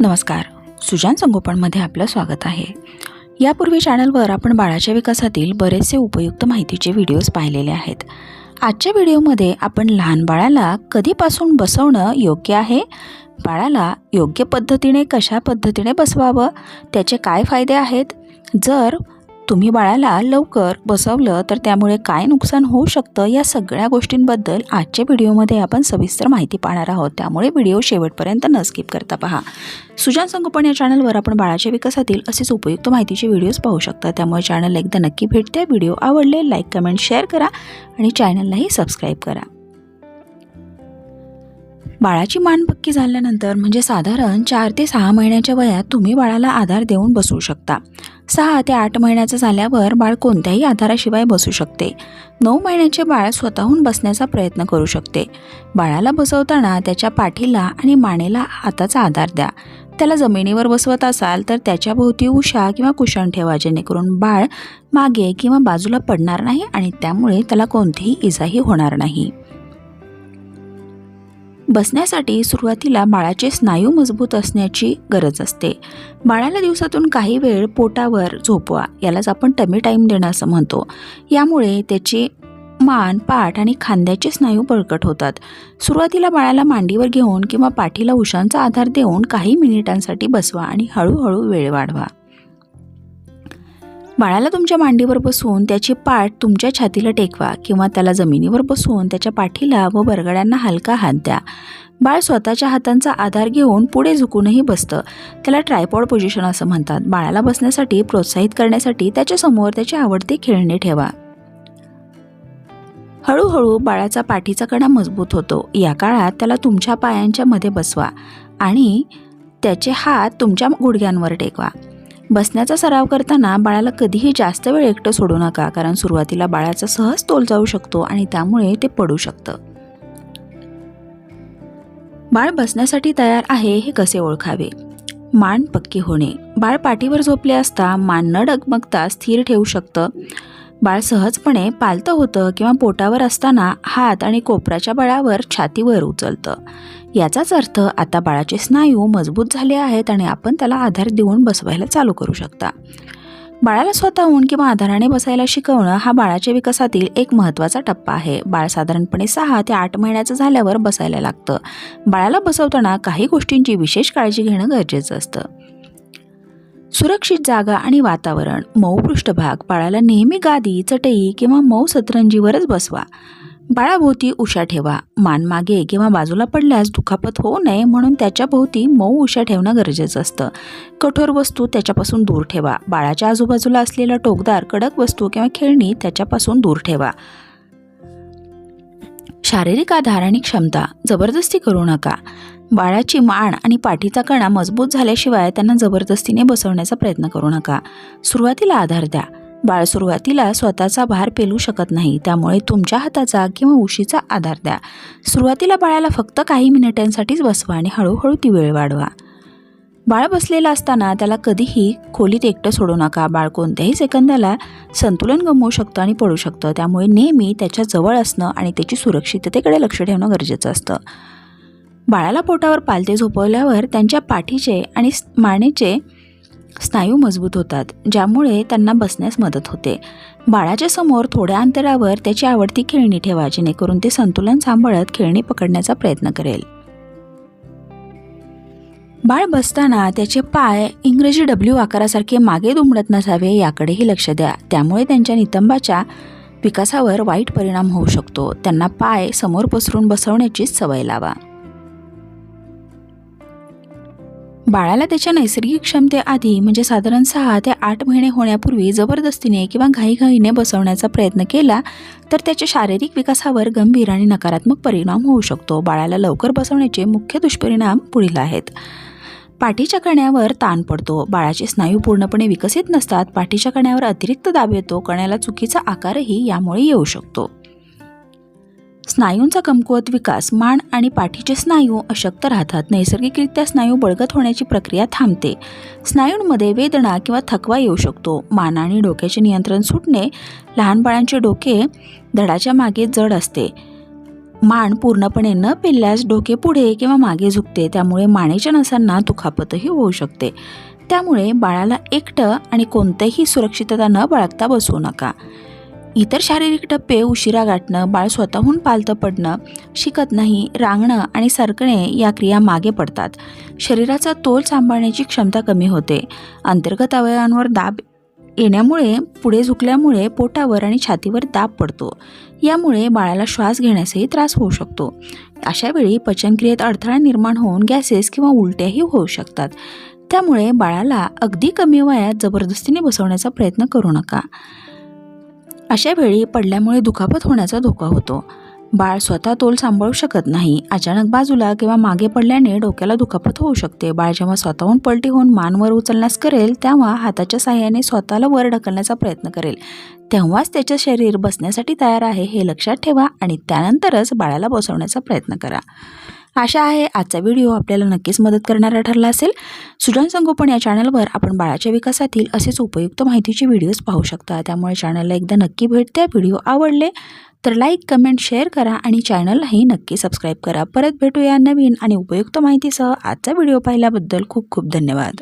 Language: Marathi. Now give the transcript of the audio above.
नमस्कार, सुजान संगोपनमध्ये आपलं स्वागत आहे। यापूर्वी चॅनलवर आपण बाळाच्या विकासातील बरेचसे उपयुक्त माहितीचे व्हिडिओज पाहिलेले आहेत। आजच्या व्हिडिओमध्ये आपण लहान बाळाला कधीपासून बसवणं योग्य आहे, बाळाला योग्य पद्धतीने कशा पद्धतीने बसवावं, त्याचे काय फायदे आहेत, जर तुम्ही बाळाला लवकर बसवलं तर त्यामुळे काय नुकसान होऊ शकतं, या सगळ्या गोष्टींबद्दल आजच्या व्हिडिओमध्ये आपण सविस्तर माहिती पाहणार आहोत। त्यामुळे व्हिडिओ शेवटपर्यंत न स्किप करता पहा। सुजान संगोपन या चॅनलवर आपण बाळाच्या विकासातील असेच उपयुक्त माहितीचे व्हिडिओज पाहू शकता। त्यामुळे चॅनलला एकदा नक्की भेट द्या, व्हिडिओ आवडले लाईक कमेंट शेअर करा आणि चॅनललाही सबस्क्राईब करा। बाळाची मान पक्की झाल्यानंतर म्हणजे साधारण 4 ते 6 महिन्याच्या वयात तुम्ही बाळाला आधार देऊन बसवू शकता। 6 ते 8 महिन्याचं झाल्यावर बाळ कोणत्याही आधाराशिवाय बसू शकते। 9 महिन्याचे बाळ स्वतःहून बसण्याचा प्रयत्न करू शकते। बाळाला बसवताना त्याच्या पाठीला आणि मानेला हाताचा आधार द्या। त्याला जमिनीवर बसवत असाल तर त्याच्या भोवती उशा किंवा कुशन ठेवा, जेणेकरून बाळ मागे किंवा बाजूला पडणार नाही आणि त्यामुळे त्याला कोणतीही इजाही होणार नाही। बसण्यासाठी सुरुवातीला बाळाचे स्नायू मजबूत असण्याची गरज असते। बाळाला दिवसातून काही वेळ पोटावर झोपवा, यालाच आपण टमी टाईम देणं असं म्हणतो। यामुळे त्याची मान, पाठ आणि खांद्याचे स्नायू बळकट होतात। सुरुवातीला बाळाला मांडीवर घेऊन किंवा पाठीला उशांचा आधार देऊन काही मिनिटांसाठी बसवा आणि हळूहळू वेळ वाढवा। बाळाला तुमच्या मांडीवर बसवून त्याची पाठ तुमच्या छातीला टेकवा किंवा त्याला जमिनीवर बसवून त्याच्या पाठीला व बरगड्यांना हलका हात द्या। बाळ स्वतःच्या हातांचा आधार घेऊन पुढे झुकूनही बसतं, त्याला ट्रायपॉड पोझिशन असं म्हणतात। बाळाला बसण्यासाठी प्रोत्साहित करण्यासाठी त्याच्यासमोर त्याची आवडते खेळणे ठेवा। हळूहळू बाळाचा पाठीचा कणा मजबूत होतो। या काळात त्याला तुमच्या पायांच्या मध्ये बसवा आणि त्याचे हात तुमच्या गुडघ्यांवर टेकवा। बसण्याचा सराव करताना बाळाला कधीही जास्त वेळ एकटं सोडू नका, कारण सुरुवातीला बाळाचा सहज तोल जाऊ शकतो आणि त्यामुळे ते पडू शकतं। बाळ बसण्यासाठी तयार आहे हे कसे ओळखावे? मान पक्की होणे। बाळ पाठीवर झोपले असता मान न डगमगता स्थिर ठेवू शकतं। बाळ सहजपणे पालतं होतं किंवा पोटावर असताना हात आणि कोपराच्या बळावर छातीवर उचलतं। याचाच अर्थ आता बाळाचे स्नायू मजबूत झाले आहेत आणि आपण त्याला आधार देऊन बसवायला चालू करू शकता। बाळाला स्वतःहून किंवा आधाराने बसायला शिकवणं हा बाळाच्या विकासातील एक महत्त्वाचा टप्पा आहे। बाळ साधारणपणे 6 ते 8 महिन्याचं झाल्यावर बसायला लागतं। बाळाला बसवताना काही गोष्टींची विशेष काळजी घेणं गरजेचं असतं। सुरक्षित जागा आणि वातावरण। मऊ पृष्ठभाग। बाळाला नेहमी गादी, चटई किंवा मऊ सतरंजीवरच बसवा। बाळाभोवती उशा ठेवा। मान मागे किंवा बाजूला पडल्यास दुखापत होऊ नये म्हणून त्याच्या भोवती मऊ उशा ठेवणं गरजेचं असतं। कठोर वस्तू त्याच्यापासून दूर ठेवा। बाळाच्या आजूबाजूला असलेल्या टोकदार, कडक वस्तू किंवा खेळणी त्याच्यापासून दूर ठेवा। शारीरिक आधार आणि क्षमता। जबरदस्ती करू नका। बाळाची मान आणि पाठीचा कणा मजबूत झाल्याशिवाय त्यांना जबरदस्तीने बसवण्याचा प्रयत्न करू नका। सुरुवातीला आधार द्या। बाळ सुरुवातीला स्वतःचा भार पेलू शकत नाही, त्यामुळे तुमच्या हाताचा किंवा उशीचा आधार द्या। सुरुवातीला बाळाला फक्त काही मिनिटांसाठीच बसवा आणि हळूहळू ती वेळ वाढवा। बाळ बसलेला असताना त्याला कधीही खोलीत एकटं सोडू नका। बाळ कोणत्याही सेकंदाला संतुलन गमावू शकतं आणि पडू शकतं, त्यामुळे नेहमी त्याच्या जवळ असणं आणि त्याची सुरक्षिततेकडे लक्ष ठेवणं गरजेचं असतं। बाळाला पोटावर पालथे झोपवल्यावर त्यांच्या पाठीचे आणि मानेचे स्नायू मजबूत होतात, ज्यामुळे त्यांना बसण्यास मदत होते। बाळाच्या समोर थोड्या अंतरावर त्याची आवडती खेळणी ठेवा, जेणेकरून ते संतुलन सांभाळत खेळणी पकडण्याचा प्रयत्न करेल। बाळ बसताना त्याचे पाय इंग्रजी W आकारासारखे मागे दुमडत नसावे, याकडेही लक्ष द्या। त्यामुळे त्यांच्या नितंबाच्या विकासावर वाईट परिणाम होऊ शकतो। त्यांना पाय समोर पसरून बसवण्याचीच सवय लावा। बाळाला त्याच्या नैसर्गिक क्षमतेआधी म्हणजे साधारण 6 ते 8 महिने होण्यापूर्वी जबरदस्तीने किंवा घाईघाईने बसवण्याचा प्रयत्न केला तर त्याच्या शारीरिक विकासावर गंभीर आणि नकारात्मक परिणाम होऊ शकतो। बाळाला लवकर बसवण्याचे मुख्य दुष्परिणाम पुढील आहेत। पाठीच्या कण्यावर ताण पडतो। बाळाचे स्नायू पूर्णपणे विकसित नसतात। पाठीच्या कण्यावर अतिरिक्त दाब येतो। कण्याला चुकीचा आकारही यामुळे येऊ शकतो। स्नायूंचा कमकुवत विकास। मान आणि पाठीचे स्नायू अशक्त राहतात। नैसर्गिकरित्या स्नायू बळकट होण्याची प्रक्रिया थांबते। स्नायूंमध्ये वेदना किंवा थकवा येऊ शकतो। मान आणि डोक्याचे नियंत्रण सुटणे। लहान बाळांचे डोके धडाच्या मागे जड असते। मान पूर्णपणे न पेलल्यास डोके पुढे किंवा मागे झुकते, त्यामुळे मानेच्या नसांना दुखापतही होऊ शकते. त्यामुळे बाळाला एकटं आणि कोणतेही सुरक्षितता न बाळगता बसवू नका. इतर शारीरिक टप्पे उशिरा गाठणं, बाळ स्वतःहून पालतं पडणं शिकत नाही, रांगणं आणि सरकणे या क्रिया मागे पडतात. शरीराचा तोल सांभाळण्याची क्षमता कमी होते. अंतर्गत अवयवांवर दाब येण्यामुळे पुढे झुकल्यामुळे पोटावर आणि छातीवर दाब पडतो. यामुळे बाळाला श्वास घेण्यासही त्रास होऊ शकतो. अशा वेळी पचनक्रियेत अडथळा निर्माण होऊन गॅसेस किंवा उलट्याही होऊ शकतात. त्यामुळे बाळाला अगदी कमी वयात जबरदस्तीने बसवण्याचा प्रयत्न करू नका. अशा वेळी पडल्यामुळे दुखापत होण्याचा धोका होतो. बाळ स्वतः तोल सांभाळू शकत नाही. अचानक बाजूला किंवा मागे पडल्याने डोक्याला दुखापत होऊ शकते. बाळ जेव्हा स्वतःहून पलटी होऊन मान वर उचलण्यास करेल, तेव्हा हाताच्या साहाय्याने स्वतःला वर ढकलण्याचा प्रयत्न करेल. तेव्हाच त्याचे शरीर बसण्यासाठी तयार आहे हे लक्षात ठेवा आणि त्यानंतरच बाळाला बसवण्याचा प्रयत्न करा. आशा आहे आजचा व्हिडिओ आपल्याला नक्कीच मदत करणारा ठरला असेल. सुजान संगोपन या चॅनलवर आपण बाळाच्या विकासातील असेच उपयुक्त माहितीचे व्हिडिओज पाहू शकता. त्यामुळे चॅनलला एकदा नक्की भेट द्या. व्हिडिओ आवडले तर लाईक, कमेंट, शेअर करा आणि चॅनललाही नक्की सबस्क्राईब करा. परत भेटूया नवीन आणि उपयुक्त माहितीसह. आजचा व्हिडिओ पाहिल्याबद्दल खूप खूप धन्यवाद.